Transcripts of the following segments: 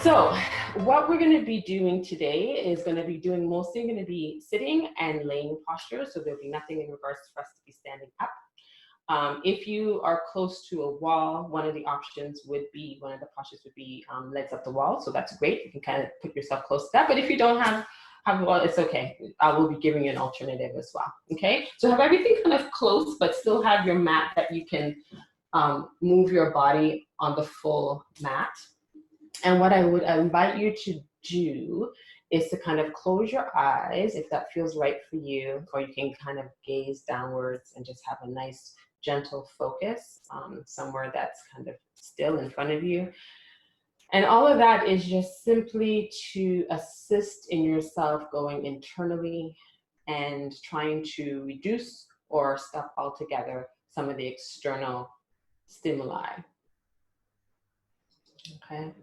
So what we're going to be doing today is going to be doing mostly going to be sitting and laying posture. So there'll be nothing in regards for us to be standing up. If you are close to a wall, one of the postures would be legs up the wall. So that's great. You can kind of put yourself close to that. But if you don't have a wall, it's okay. I will be giving you an alternative as well. Okay. So have everything kind of close, but still have your mat that you can move your body on the full mat. And what I would invite you to do is to kind of close your eyes if that feels right for you, or you can kind of gaze downwards and just have a nice gentle focus somewhere that's kind of still in front of you. And all of that is just simply to assist in yourself going internally and trying to reduce or stop altogether some of the external stimuli. Okay.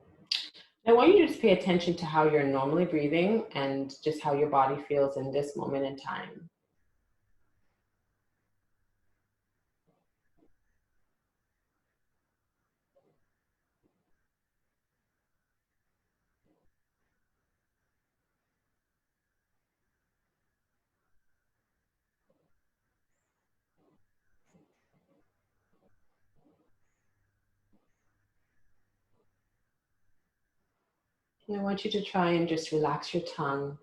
I want you to just pay attention to how you're normally breathing and just how your body feels in this moment in time. And I want you to try and just relax your tongue.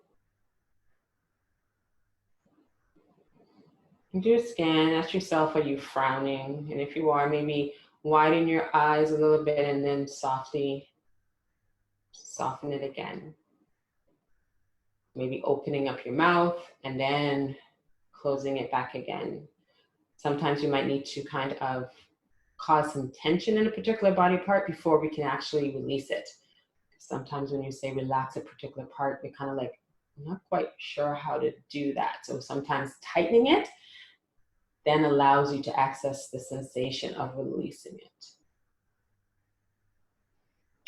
And do a scan, ask yourself, are you frowning? And if you are, maybe widen your eyes a little bit and then softly soften it again. Maybe opening up your mouth and then closing it back again. Sometimes you might need to kind of cause some tension in a particular body part before we can actually release it. Sometimes when you say relax a particular part, you're kind of like, I'm not quite sure how to do that. So sometimes tightening it then allows you to access the sensation of releasing it.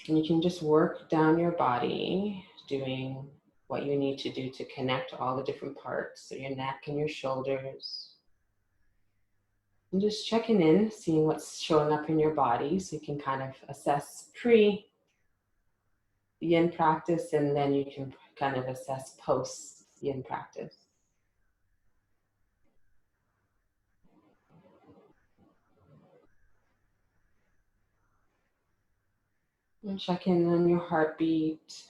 And you can just work down your body, doing what you need to do to connect all the different parts, so your neck and your shoulders. And just checking in, seeing what's showing up in your body, so you can kind of assess pre yin practice, and then you can kind of assess post yin practice. And check in on your heartbeat.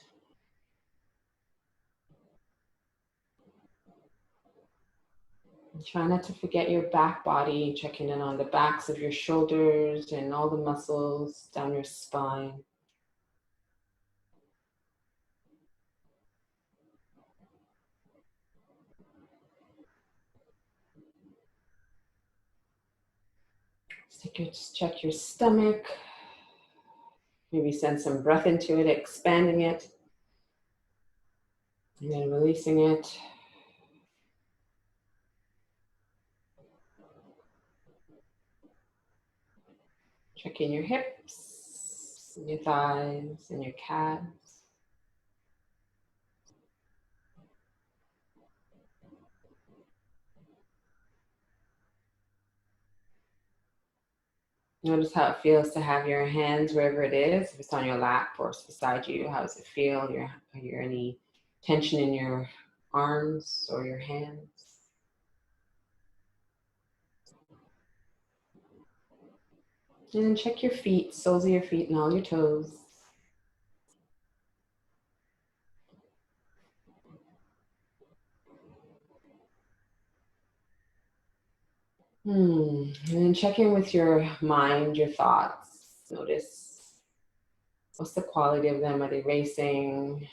And try not to forget your back body, checking in on the backs of your shoulders and all the muscles down your spine. Just check your stomach. Maybe send some breath into it, expanding it, and then releasing it. Check in your hips, and your thighs, and your calves. Notice how it feels to have your hands wherever it is. If it's on your lap or it's beside you, how does it feel? Are there any tension in your arms or your hands? And then check your feet, soles of your feet and all your toes. And then check in with your mind, your thoughts. Notice what's the quality of them. Are they racing?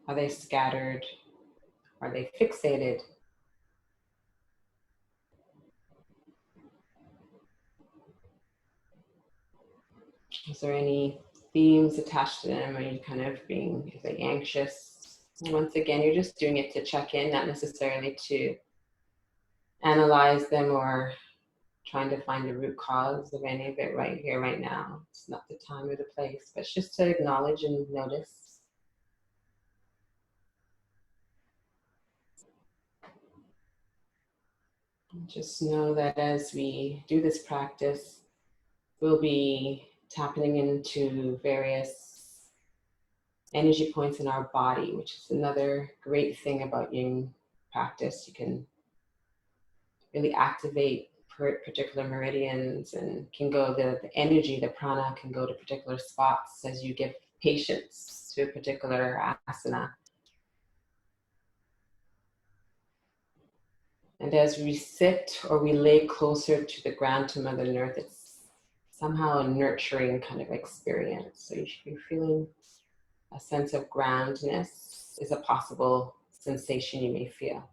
Are they scattered? Are they fixated? Is there any themes attached to them? Are you kind of being anxious? Once again, you're just doing it to check in, not necessarily to analyze them or trying to find the root cause of any of it right here, right now. It's not the time or the place, but it's just to acknowledge and notice. Just know that as we do this practice, We'll be tapping into various energy points in our body, which is another great thing about yin practice. You can really activate particular meridians and can go, the energy, the prana can go to particular spots as you give patience to a particular asana. And as we sit or we lay closer to the ground, to Mother Earth, it's somehow a nurturing kind of experience. So you should be feeling a sense of groundness is a possible sensation you may feel.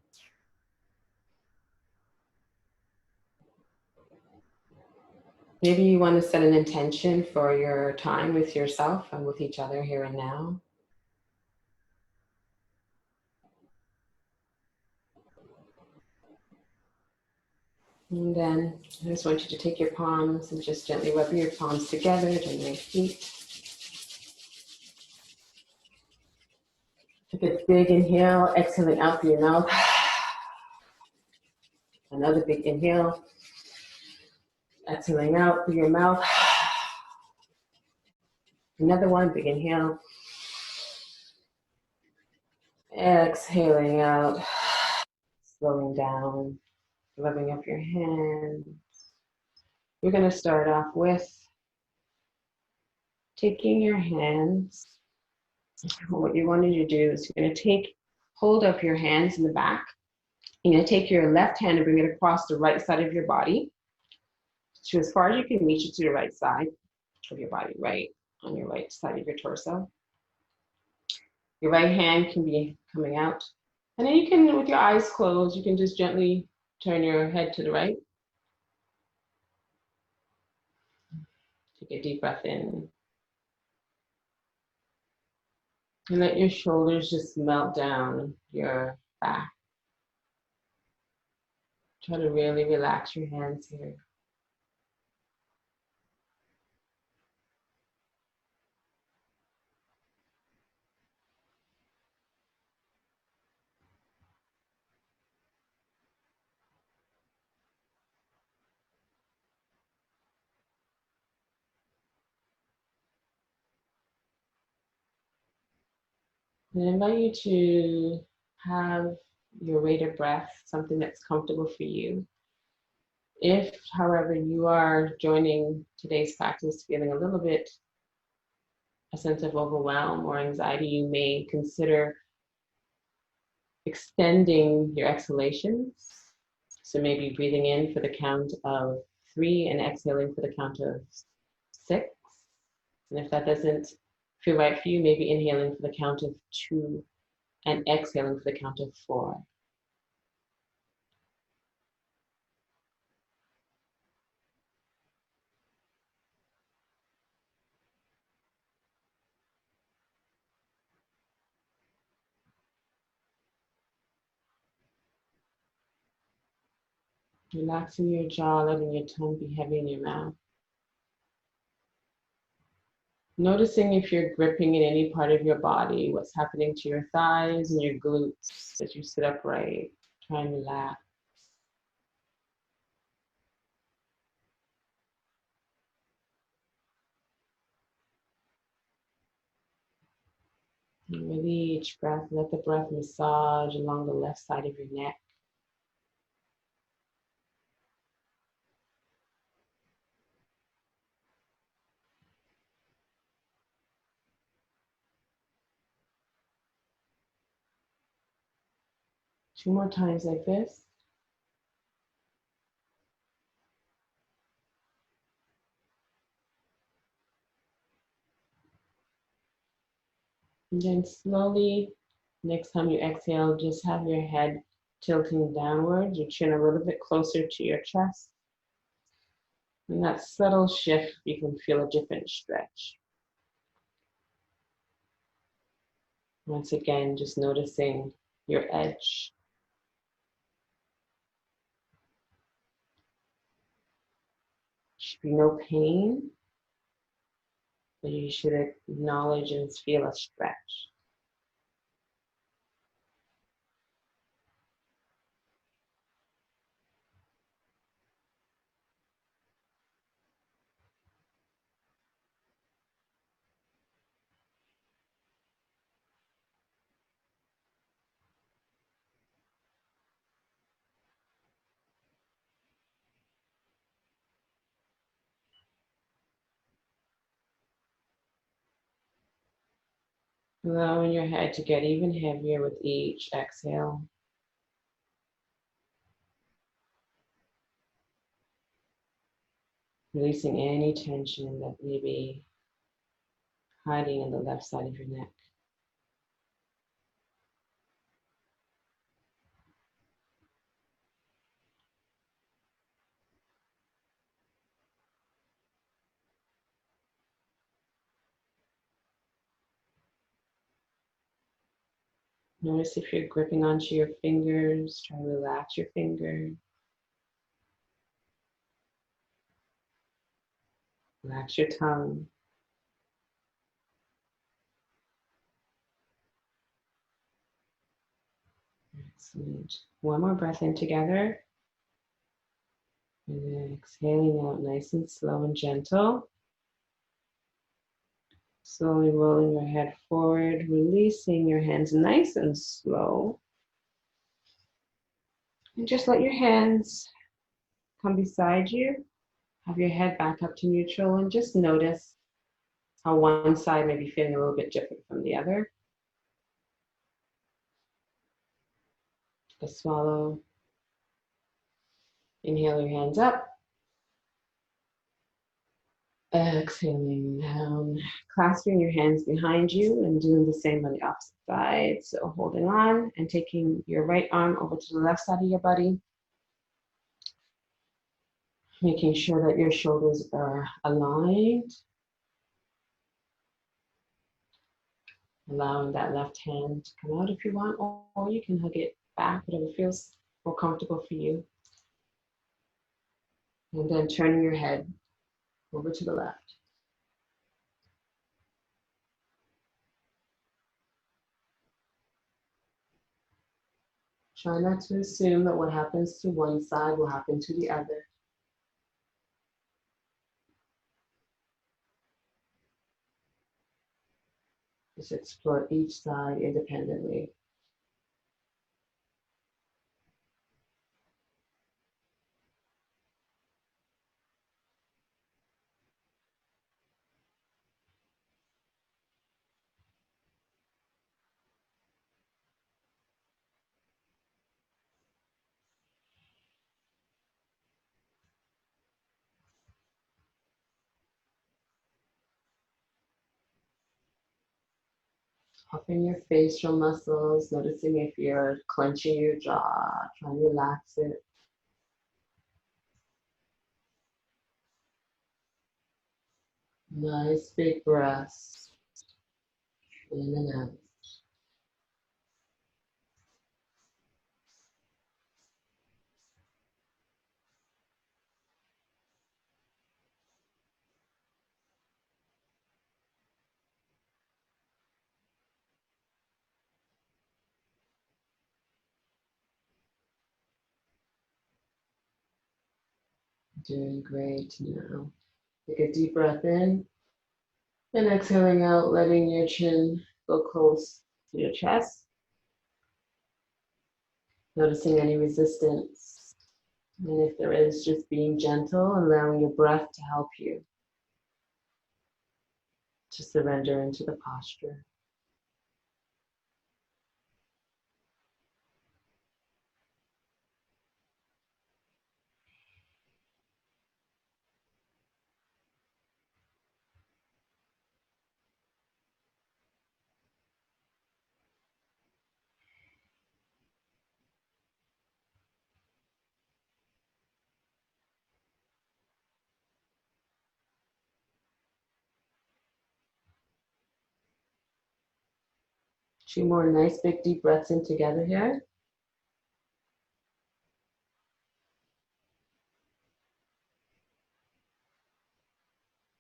Maybe you want to set an intention for your time with yourself and with each other here and now. And then I just want you to take your palms and just gently rub your palms together, join your feet. Take a big inhale, exhaling out through your mouth. Another big inhale, exhaling out through your mouth. Another one, big inhale. Exhaling out, slowing down, rubbing up your hands. We're going to start off with taking your hands. What you wanted to do is you're going to take hold of your hands in the back. You're going to take your left hand and bring it across the right side of your body. So as far as you can reach it to the right side of your body, right on your right side of your torso. Your right hand can be coming out. And then you can, with your eyes closed, you can just gently turn your head to the right. Take a deep breath in. And let your shoulders just melt down your back. Try to really relax your hands here. And I invite you to have your rate of breath, something that's comfortable for you. If, however, you are joining today's practice feeling a little bit a sense of overwhelm or anxiety, you may consider extending your exhalations. So maybe breathing in for the count of 3 and exhaling for the count of 6. And if that doesn't feel right for you, maybe inhaling for the count of 2 and exhaling for the count of 4. Relaxing your jaw, letting your tongue be heavy in your mouth. Noticing if you're gripping in any part of your body, what's happening to your thighs and your glutes as you sit upright. Try and relax. And with each breath, let the breath massage along the left side of your neck. Two more times like this. And then slowly, next time you exhale, just have your head tilting downwards, your chin a little bit closer to your chest. And that subtle shift, you can feel a different stretch. Once again, just noticing your edge. Should be no pain, but you should acknowledge and feel a stretch. Allowing your head to get even heavier with each exhale. Releasing any tension that may be hiding in the left side of your neck. Notice if you're gripping onto your fingers, try to relax your fingers. Relax your tongue. Excellent. One more breath in together. And then exhaling out nice and slow and gentle. Slowly rolling your head forward, releasing your hands nice and slow. And just let your hands come beside you. Have your head back up to neutral and just notice how one side may be feeling a little bit different from the other. A swallow. Inhale your hands up. Exhaling down. Clasping your hands behind you and doing the same on the opposite side. So holding on and taking your right arm over to the left side of your body. Making sure that your shoulders are aligned. Allowing that left hand to come out if you want, or you can hug it back, whatever feels more comfortable for you. And then turning your head over to the left. Try not to assume that what happens to one side will happen to the other. Just explore each side independently. Soften your facial muscles, noticing if you're clenching your jaw, try and relax it. Nice big breaths, in and out. Doing great now. Take a deep breath in and exhaling out, letting your chin go close to your chest. Noticing any resistance. And if there is, just being gentle, allowing your breath to help you to surrender into the posture. 2 more nice big deep breaths in together here.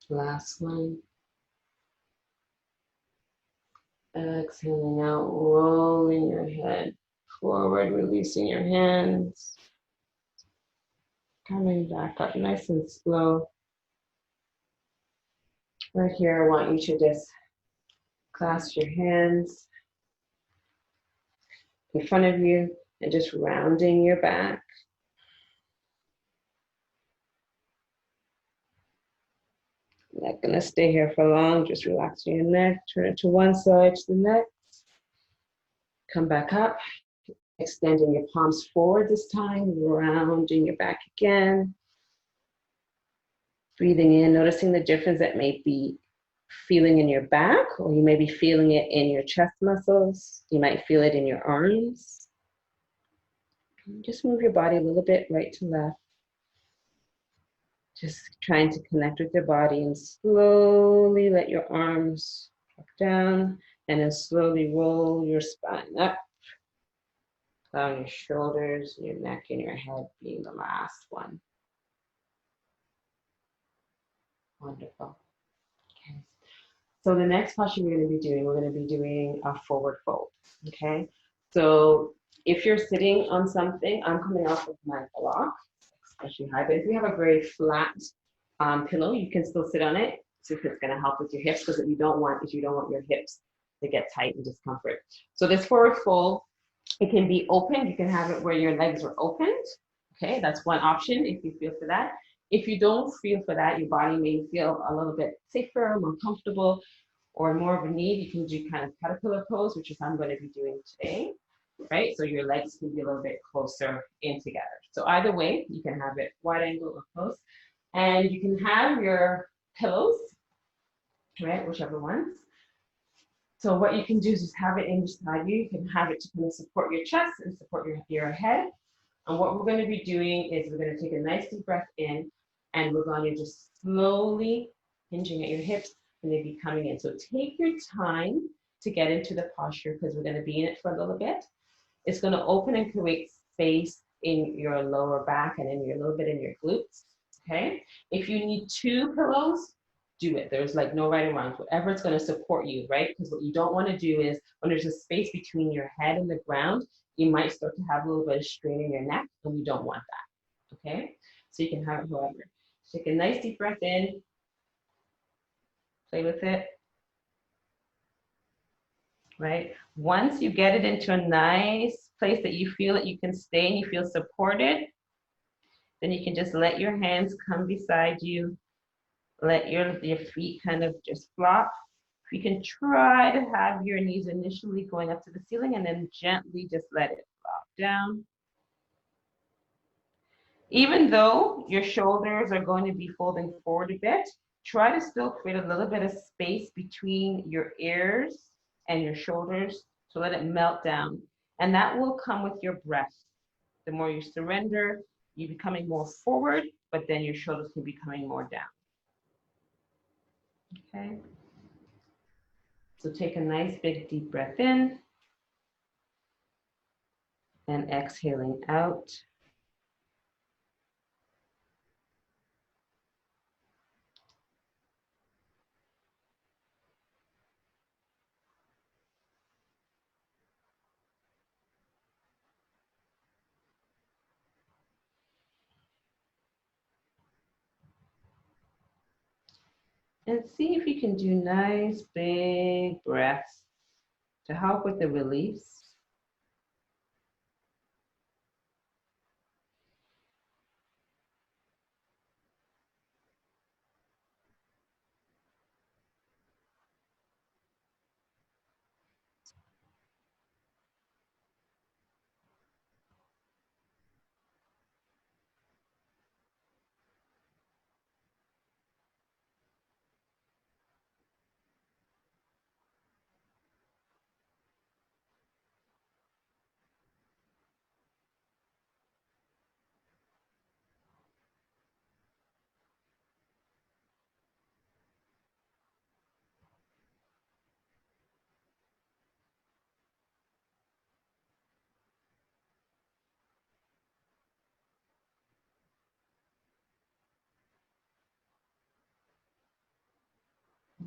Last one. Exhaling out, rolling your head forward, releasing your hands. Coming back up nice and slow. Right here, I want you to just clasp your hands in front of you and just rounding your back. Not gonna stay here for long. Just relax your neck, turn it to one side to the next. Come back up, extending your palms forward this time, rounding your back again. Breathing in, noticing the difference that may be feeling in your back, or you may be feeling it in your chest muscles. You might feel it in your arms. Just move your body a little bit right to left. Just trying to connect with your body and slowly let your arms drop down and then slowly roll your spine up. Allowing your shoulders, your neck, and your head being the last one. Wonderful. Okay. So the next posture we're going to be doing a forward fold. Okay. So if you're sitting on something, I'm coming off of my block, especially high, but if you have a very flat pillow, you can still sit on it. So if it's going to help with your hips, because what you don't want is you don't want your hips to get tight and discomfort. So this forward fold, it can be open. You can have it where your legs are opened. Okay, that's one option if you feel for that. If you don't feel for that, your body may feel a little bit safer, more comfortable, or more of a need. You can do kind of caterpillar pose, which is what I'm going to be doing today, right? So your legs can be a little bit closer in together. So either way, you can have it wide angle or close. And you can have your pillows, right? Whichever ones. So what you can do is just have it in beside you. You can have it to kind of support your chest and support your head. And what we're going to be doing is we're going to take a nice deep breath in, and we're going to just slowly hinging at your hips and they be coming in. So take your time to get into the posture because we're going to be in it for a little bit. It's going to open and create space in your lower back and in your little bit in your glutes. Okay. If you need two pillows, do it. There's like no right or wrong, whatever it's going to support you, right? Because what you don't want to do is when there's a space between your head and the ground, you might start to have a little bit of strain in your neck, and we don't want that. Okay. So you can have it however. Take a nice deep breath in, play with it. Right? Once you get it into a nice place that you feel that you can stay and you feel supported, then you can just let your hands come beside you. Let your feet kind of just flop. You can try to have your knees initially going up to the ceiling and then gently just let it flop down. Even though your shoulders are going to be folding forward a bit, try to still create a little bit of space between your ears and your shoulders to let it melt down. And that will come with your breath. The more you surrender, you're becoming more forward, but then your shoulders can be coming more down. Okay. So take a nice big deep breath in and exhaling out. And see if you can do nice big breaths to help with the release.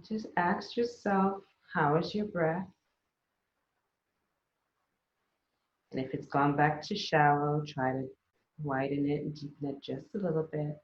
Just ask yourself, how is your breath? And if it's gone back to shallow, try to widen it and deepen it just a little bit.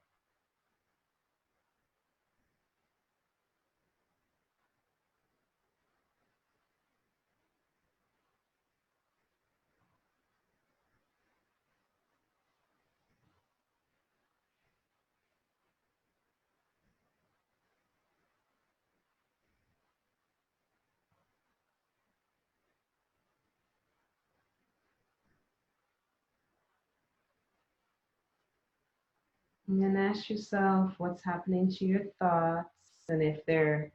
And then ask yourself what's happening to your thoughts, and if they're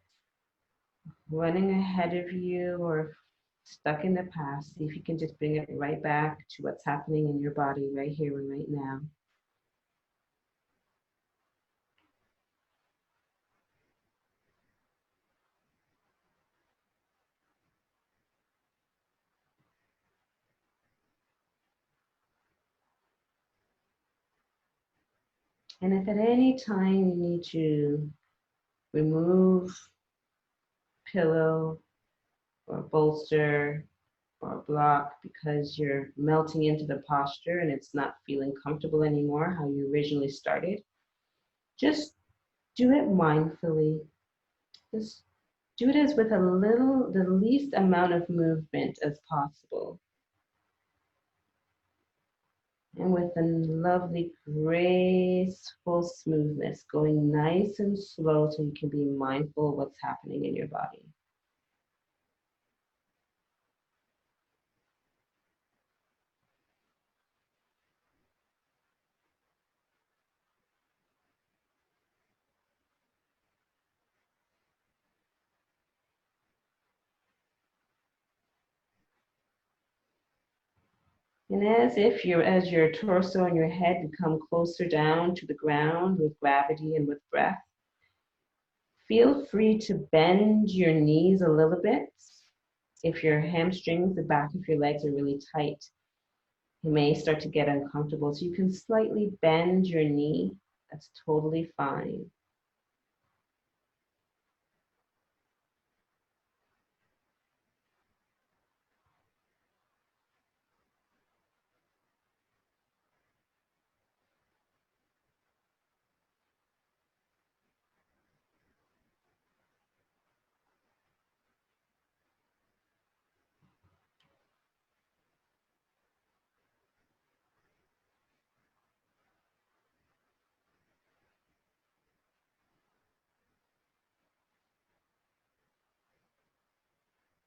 running ahead of you or stuck in the past, see if you can just bring it right back to what's happening in your body right here and right now. And if at any time you need to remove pillow or bolster or block because you're melting into the posture and it's not feeling comfortable anymore how you originally started, just do it mindfully. Just do it as with the least amount of movement as possible. And with a lovely, graceful smoothness, going nice and slow so you can be mindful of what's happening in your body. And as your torso and your head become closer down to the ground with gravity and with breath, feel free to bend your knees a little bit. If your hamstrings, the back of your legs are really tight, you may start to get uncomfortable. So you can slightly bend your knee. That's totally fine.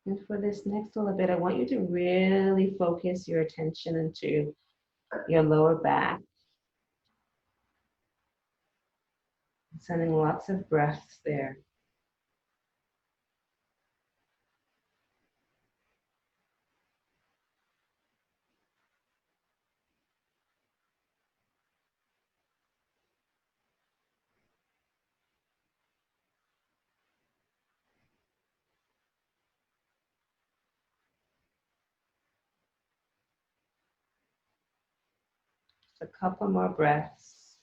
And for this next little bit, I want you to really focus your attention into your lower back, sending lots of breaths there. Just a couple more breaths.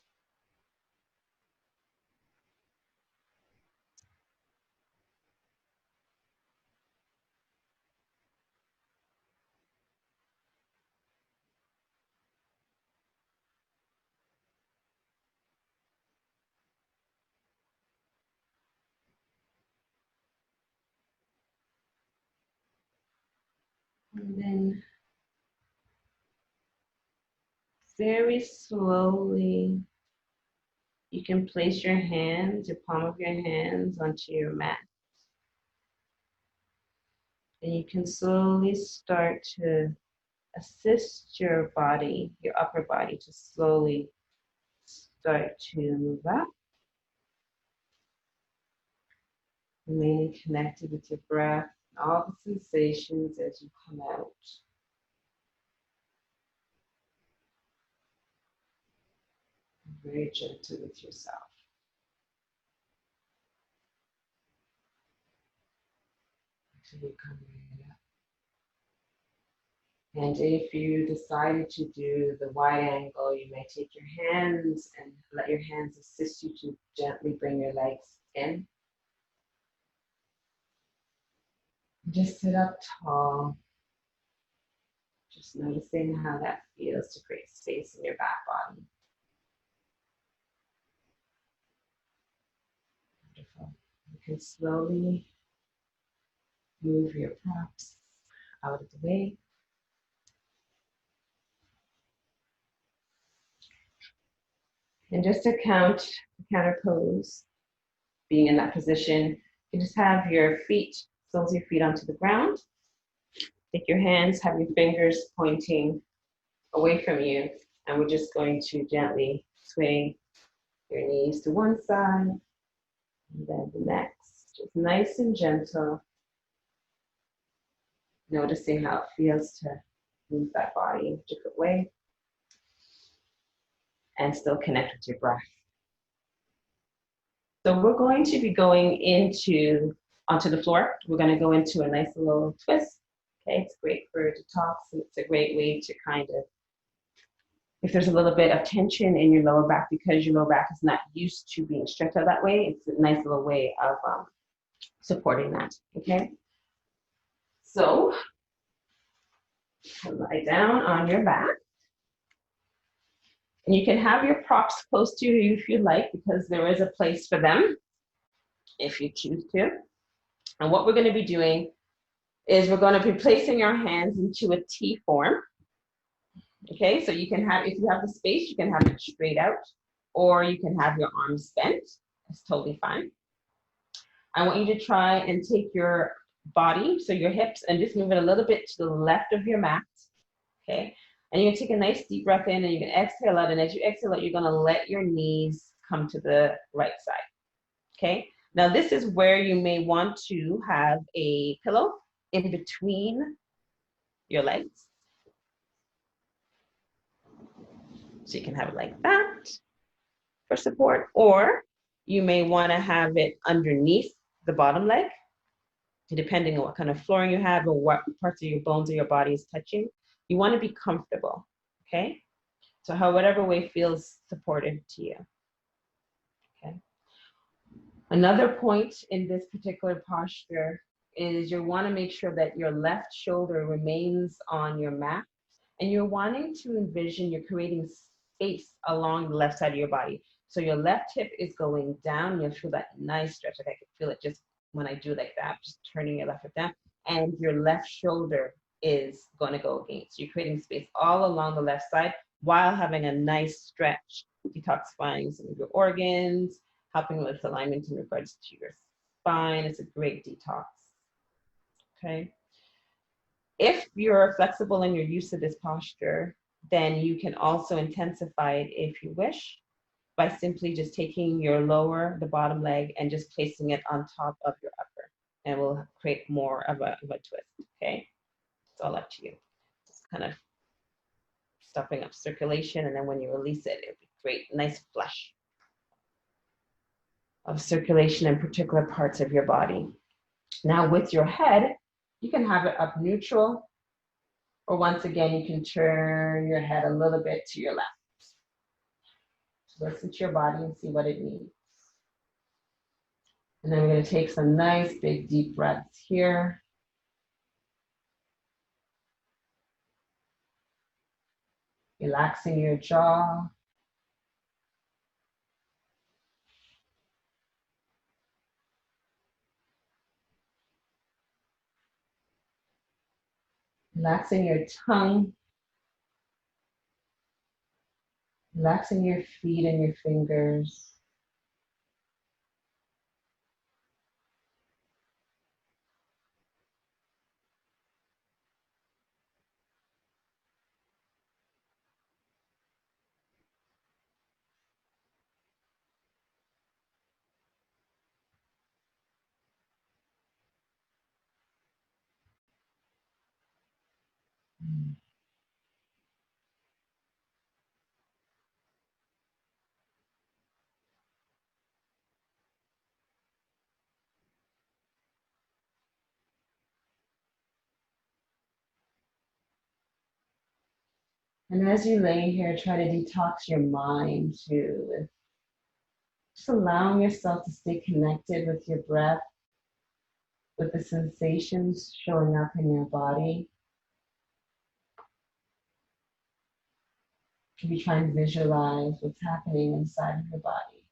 And then very slowly, you can place your hands, your palm of your hands onto your mat. And you can slowly start to assist your body, your upper body, to slowly start to move up, remaining connected with your breath and all the sensations as you come out. Very gentle with yourself. Until you come right up. And if you decided to do the wide angle, you may take your hands and let your hands assist you to gently bring your legs in. Just sit up tall, just noticing how that feels to create space in your back body. Wonderful. You can slowly move your props out of the way. And just to count the counter pose, being in that position, you just have your feet, soles of your feet onto the ground. Take your hands, have your fingers pointing away from you, and we're just going to gently sway Your knees to one side, and then the next. Just nice and gentle. Noticing how it feels to move that body in a different way. And still connect with your breath. So we're going to be going onto the floor. We're going to go into a nice little twist. Okay, it's great for detox, and it's a great way to kind of, if there's a little bit of tension in your lower back because your lower back is not used to being stretched out that way, it's a nice little way of supporting that, okay? So, lie down on your back. And you can have your props close to you if you like, because there is a place for them if you choose to. And what we're going to be doing is we're going to be placing our hands into a T form. Okay, so you can have, if you have the space, you can have it straight out, or you can have your arms bent. It's totally fine. I want you to try and take your body, so your hips, and just move it a little bit to the left of your mat. Okay, and you're gonna take a nice deep breath in, and you can exhale out, and as you exhale out, you're gonna let your knees come to the right side. Okay, now this is where you may want to have a pillow in between your legs. So you can have it like that for support, or you may want to have it underneath the bottom leg, depending on what kind of flooring you have or what parts of your bones or your body is touching. You want to be comfortable, okay? So whatever way feels supportive to you, okay? Another point in this particular posture is you want to make sure that your left shoulder remains on your mat, and you're wanting to envision you're creating space along the left side of your body. So your left hip is going down, you'll feel that nice stretch. Like I can feel it just when I do like that, just turning your left hip down, and your left shoulder is going to go against. So you're creating space all along the left side while having a nice stretch, detoxifying some of your organs, helping with alignment in regards to your spine. It's a great detox, okay? If you're flexible in your use of this posture, then you can also intensify it if you wish by simply just taking your the bottom leg, and just placing it on top of your upper. And it will create more of a twist, okay? It's all up to you. Just kind of stopping up circulation, and then when you release it, it'll be great, nice flush of circulation in particular parts of your body. Now with your head, you can have it up neutral, or once again, you can turn your head a little bit to your left. So listen to your body and see what it needs. And then we're going to take some nice big deep breaths here. Relaxing your jaw. Relaxing your tongue. Relaxing your feet and your fingers. And as you lay here, try to detox your mind too. Just allowing yourself to stay connected with your breath, with the sensations showing up in your body. Maybe try and visualize what's happening inside of your body,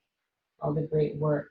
all the great work.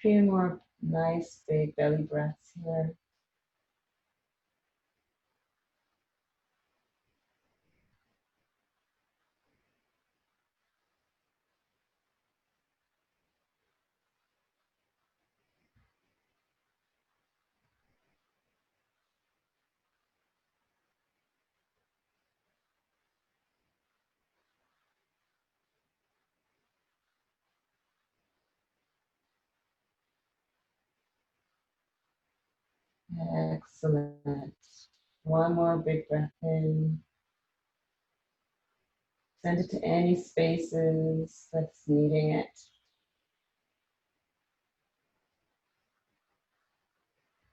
Few more nice big belly breaths here. Excellent. One more big breath in. Send it to any spaces that's needing it.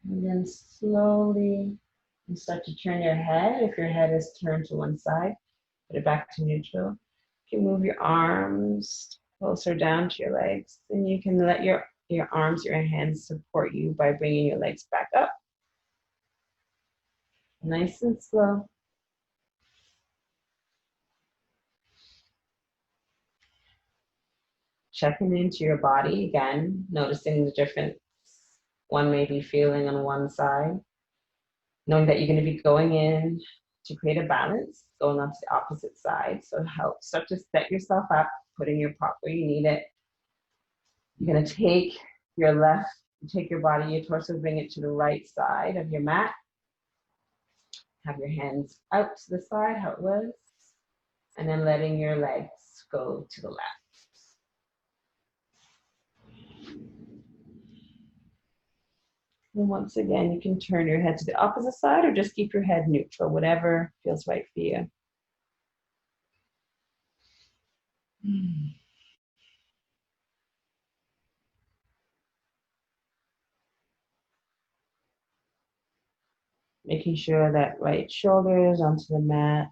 And then slowly you start to turn your head. If your head is turned to one side, put it back to neutral. You can move your arms closer down to your legs. And you can let your arms, your hands support you by bringing your legs back up. Nice and slow. Checking into your body again, noticing the difference one may be feeling on one side. Knowing that you're going to be going in to create a balance, going on to the opposite side. So start to set yourself up, putting your prop where you need it. You're going to take your body, your torso, bring it to the right side of your mat. Have your hands out to the side, how it was. And then letting your legs go to the left. And once again, you can turn your head to the opposite side or just keep your head neutral, whatever feels right for you. Making sure that right shoulder is onto the mat.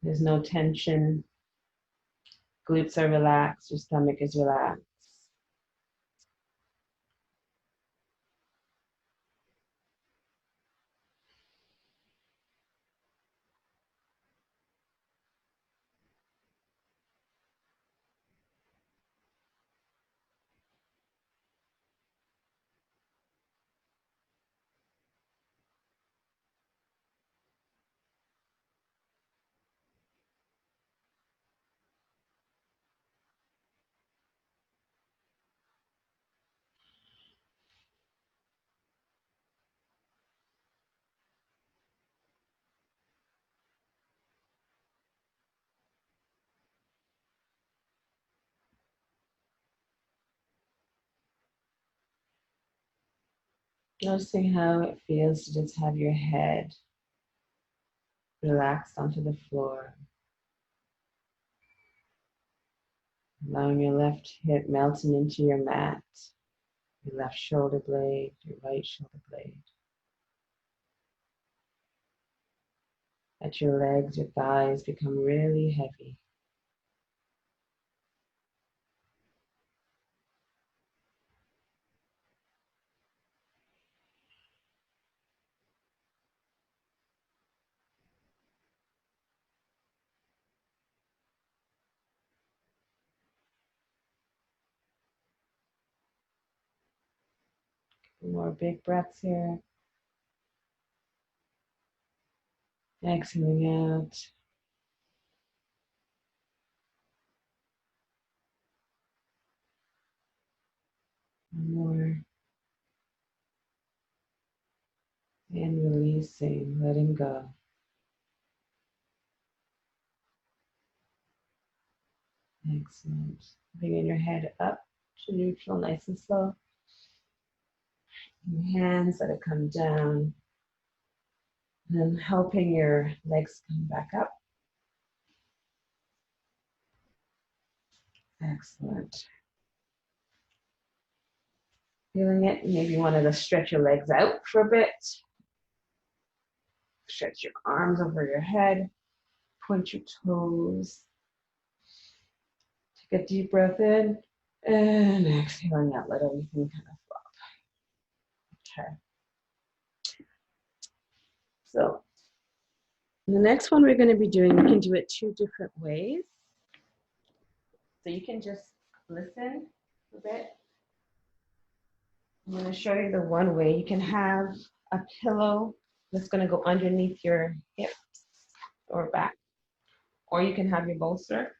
There's no tension. Glutes are relaxed, your stomach is relaxed. Noticing how it feels to just have your head relaxed onto the floor. Allowing your left hip melting into your mat. Your left shoulder blade, your right shoulder blade. Let your legs, your thighs become really heavy. More big breaths here. Exhaling out. One more. And releasing, letting go. Excellent. Bringing your head up to neutral, nice and slow. Your hands let it come down. And then helping your legs come back up. Excellent. Feeling it, maybe you want to stretch your legs out for a bit. Stretch your arms over your head. Point your toes. Take a deep breath in. And exhaling out, let everything kind of flop. Okay. So the next one we're going to be doing, we can do it two different ways. So you can just listen a bit I'm going to show you the one way. You can have a pillow that's going to go underneath your hips or back, or you can have your bolster.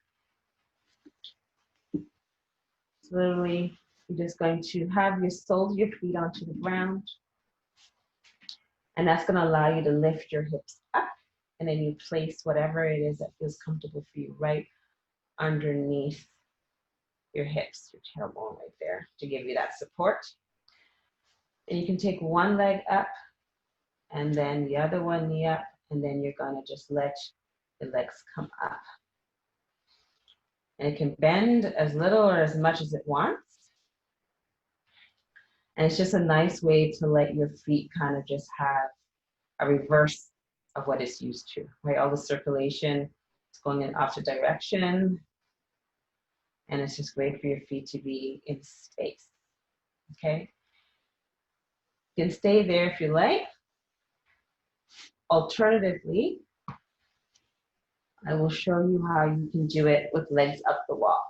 So literally, you're just going to have your soles of your feet onto the ground, and that's going to allow you to lift your hips up, and then you place whatever it is that feels comfortable for you right underneath your hips, your tailbone right there, to give you that support. And you can take one leg up and then the other one knee up, and then you're gonna just let the legs come up. And it can bend as little or as much as it wants. And it's just a nice way to let your feet kind of just have a reverse of what it's used to, right? All the circulation is going in opposite direction. And it's just great for your feet to be in space, okay? You can stay there if you like. Alternatively, I will show you how you can do it with legs up the wall.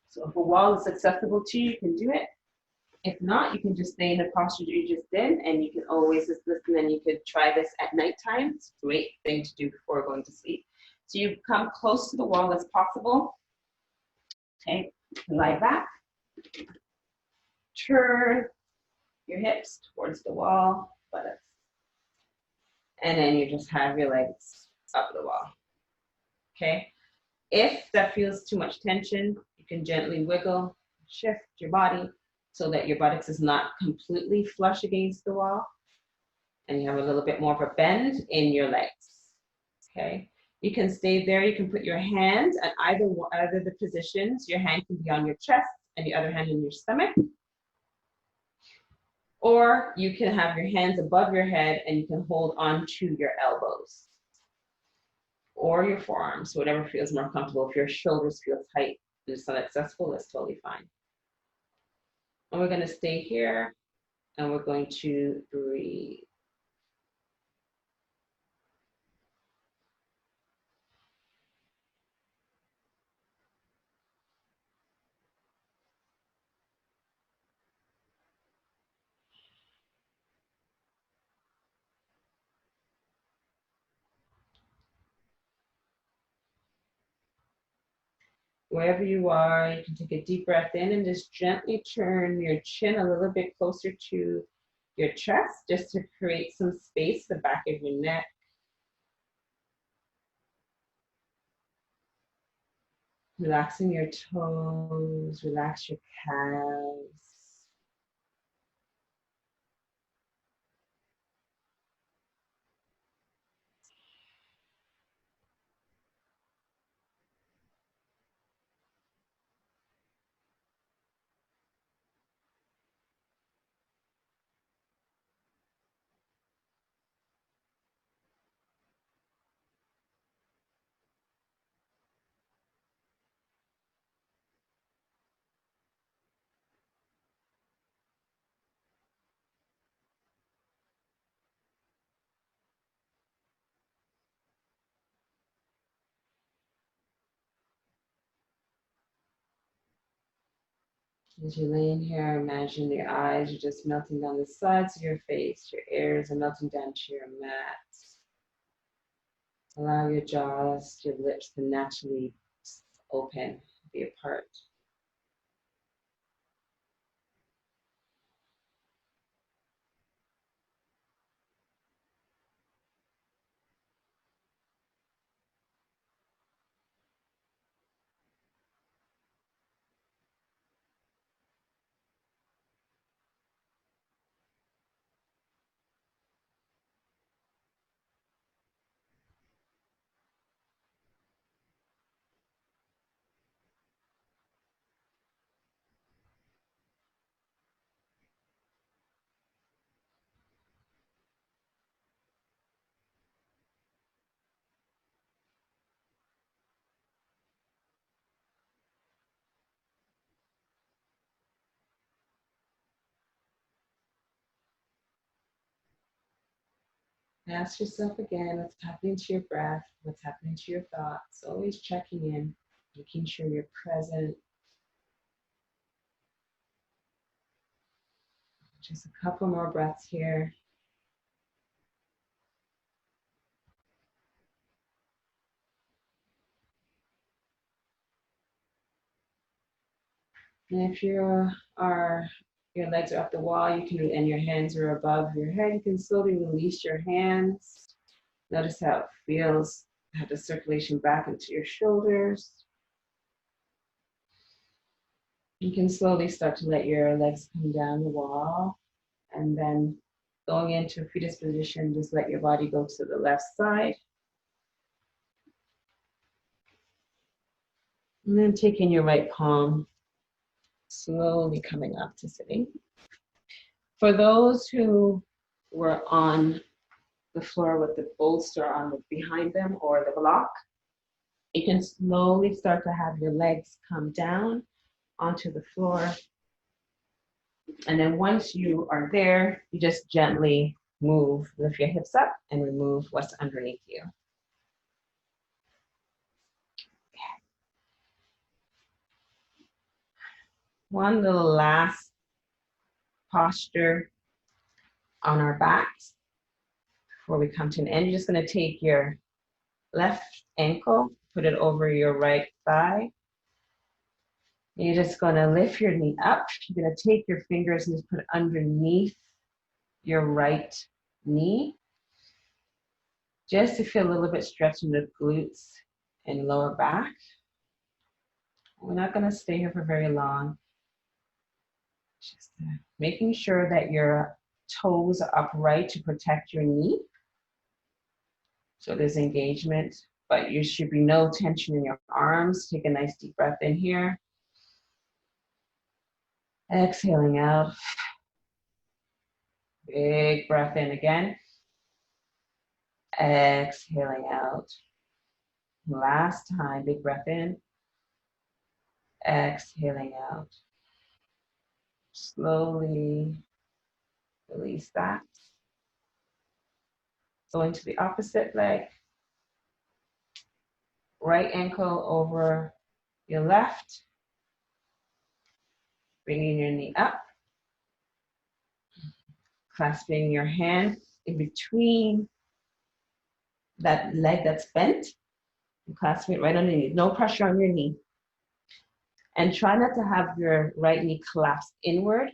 So if a wall is accessible to you, you can do it. If not, you can just stay in the posture you just did, and you can always just listen, and you could try this at nighttime. It's a great thing to do before going to sleep. So you come close to the wall as possible. Okay, lie back. Turn your hips towards the wall, buttocks. And then you just have your legs up the wall. Okay, if that feels too much tension, you can gently wiggle, shift your body so that your buttocks is not completely flush against the wall, and you have a little bit more of a bend in your legs. Okay, you can stay there. You can put your hands at either the positions. Your hand can be on your chest and the other hand in your stomach, or you can have your hands above your head and you can hold on to your elbows or your forearms, whatever feels more comfortable. If your shoulders feel tight and it's not accessible, that's totally fine. And we're going to stay here, and we're going to breathe. Wherever you are, you can take a deep breath in and just gently turn your chin a little bit closer to your chest, just to create some space at the back of your neck. Relaxing your toes, relax your calves. As you're laying here, imagine your eyes are just melting down the sides of your face. Your ears are melting down to your mat. Allow your jaws, your lips to naturally open, be apart. Ask yourself again what's happening to your breath, what's happening to your thoughts. Always checking in, making sure you're present. Just a couple more breaths here. And if your legs are up the wall, you can, and your hands are above your head, you can slowly release your hands. Notice how it feels, have the circulation back into your shoulders. You can slowly start to let your legs come down the wall, and then going into a fetus position, just let your body go to the left side. And then taking your right palm, slowly coming up to sitting. For those who were on the floor with the bolster on behind them or the block, you can slowly start to have your legs come down onto the floor. And then once you are there, you just gently lift your hips up and remove what's underneath you. One little last posture on our backs before we come to an end. You're just going to take your left ankle, put it over your right thigh. You're just going to lift your knee up. You're going to take your fingers and just put it underneath your right knee, just to feel a little bit stretch in the glutes and lower back. We're not going to stay here for very long. Just making sure that your toes are upright to protect your knee. So there's engagement, but there should be no tension in your arms. Take a nice deep breath in here. Exhaling out. Big breath in again. Exhaling out. Last time, big breath in. Exhaling out. Slowly release that. Going to the opposite leg. Right ankle over your left. Bringing your knee up. Clasping your hand in between that leg that's bent. And clasping it right underneath. No pressure on your knee. And try not to have your right knee collapse inward.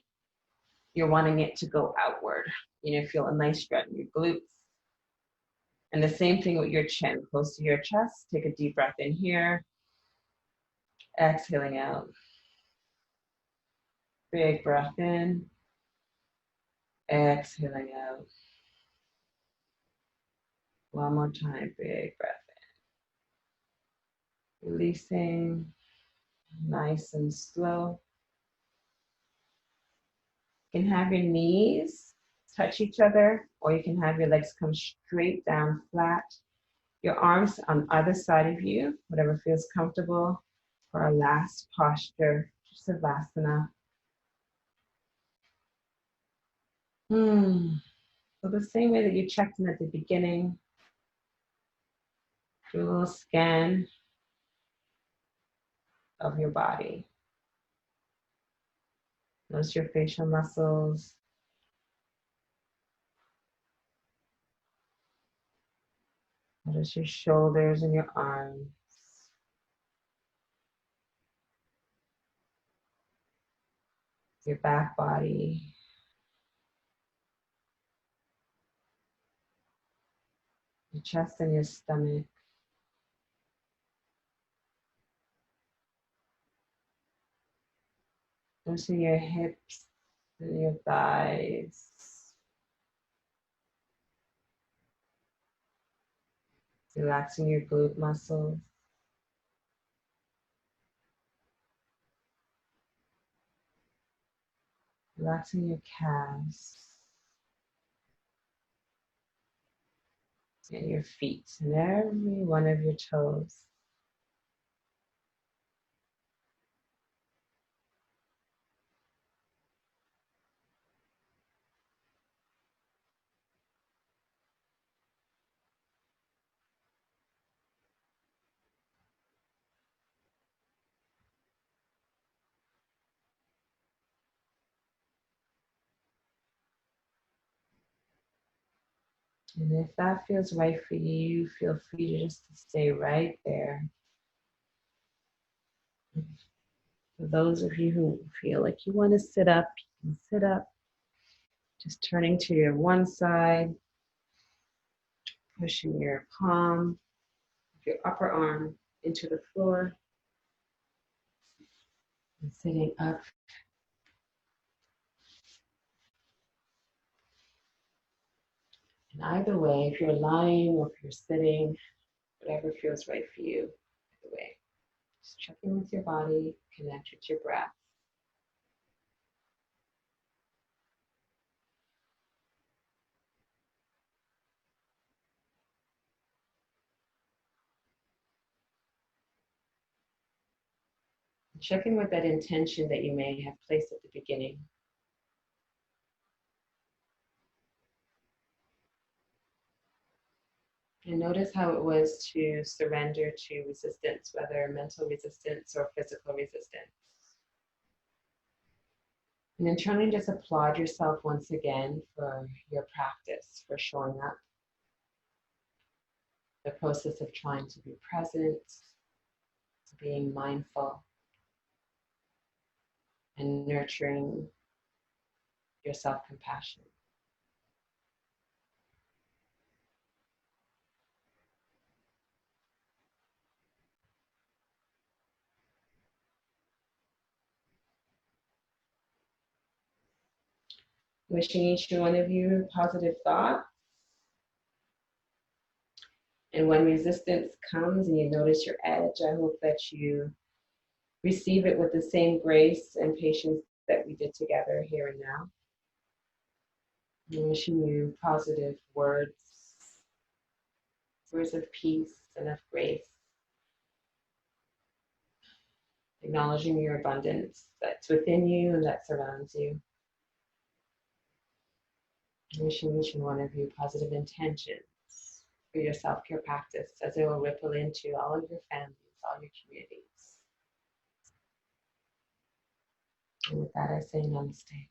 You're wanting it to go outward. You know, feel a nice stretch in your glutes. And the same thing with your chin, close to your chest. Take a deep breath in here. Exhaling out. Big breath in. Exhaling out. One more time, big breath in. Releasing, nice and slow. You can have your knees touch each other, or you can have your legs come straight down flat. Your arms on either side of you, whatever feels comfortable for our last posture, Savasana. So the same way that you checked in at the beginning, do a little scan of your body. Notice your facial muscles. Notice your shoulders and your arms. Your back body. Your chest and your stomach. Noticing your hips and your thighs. Relaxing your glute muscles. Relaxing your calves. And your feet and every one of your toes. And if that feels right for you, feel free to just stay right there. For those of you who feel like you want to sit up, you can sit up. Just turning to your one side, pushing your palm of your upper arm into the floor, and sitting up. And either way, if you're lying or if you're sitting, whatever feels right for you, either way. Just check in with your body, connect with your breath. Check in with that intention that you may have placed at the beginning. And notice how it was to surrender to resistance, whether mental resistance or physical resistance. And internally just applaud yourself once again for your practice, for showing up. The process of trying to be present, being mindful, and nurturing your self-compassion. Wishing each one of you positive thoughts. And when resistance comes and you notice your edge, I hope that you receive it with the same grace and patience that we did together here and now. I'm wishing you positive words, words of peace and of grace, acknowledging your abundance that's within you and that surrounds you. I'm wishing each one of you positive intentions for your self-care practice as it will ripple into all of your families, all your communities. And with that, I say namaste.